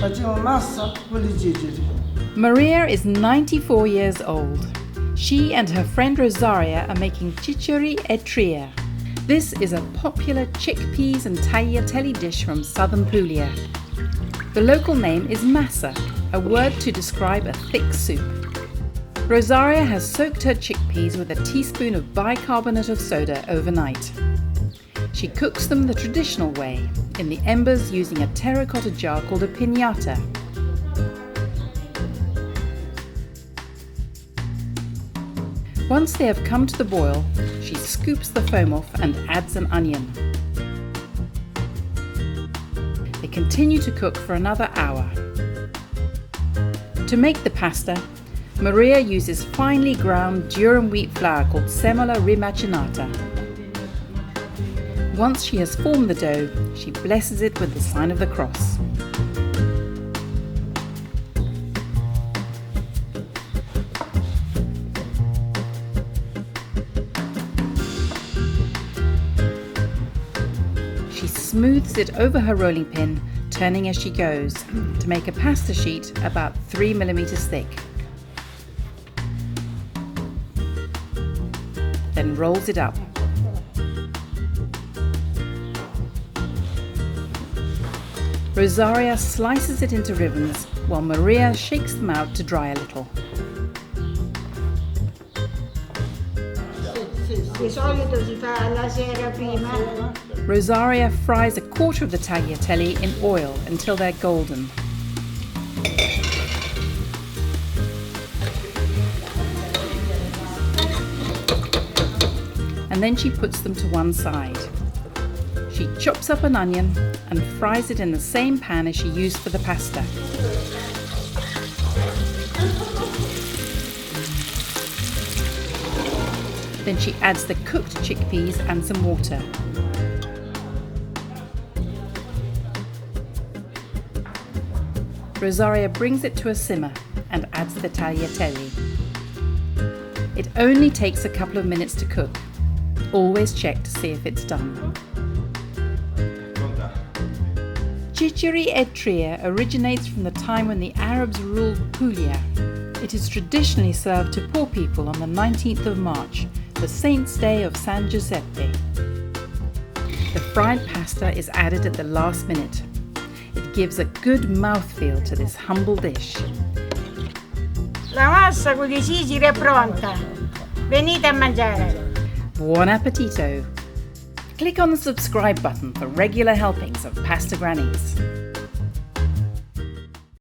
Facciamo massa con i ciceri. Maria is 94 years old. She and her friend Rosaria are making ciceri e tria. This is a popular chickpeas and tagliatelle dish from southern Puglia. The local name is massa, a word to describe a thick soup. Rosaria has soaked her chickpeas with a teaspoon of bicarbonate of soda overnight. She cooks them the traditional way, in the embers using a terracotta jar called a piñata. Once they have come to the boil, she scoops the foam off and adds an onion. They continue to cook for another hour. To make the pasta, Maria uses finely ground durum wheat flour called semola rimacinata. Once she has formed the dough, she blesses it with the sign of the cross. She smooths it over her rolling pin, turning as she goes, to make a pasta sheet about 3 millimeters thick. Then rolls it up. Rosaria slices it into ribbons while Maria shakes them out to dry a little. Di solito si fa la sera prima. Rosaria fries a quarter of the tagliatelle in oil until they're golden. And then she puts them to one side. She chops up an onion and fries it in the same pan as she used for the pasta. Then she adds the cooked chickpeas and some water. Rosaria brings it to a simmer and adds the tagliatelle. It only takes a couple of minutes to cook. Always check to see if it's done. Ciceri e tria originates from the time when the Arabs ruled Puglia. It is traditionally served to poor people on the 19th of March, the saint's day of San Giuseppe. The fried pasta is added at the last minute. It gives a good mouthfeel to this humble dish. La massa con i ciceri è pronta. Venite a mangiare. Buon appetito! Click on the subscribe button for regular helpings of Pasta Grannies.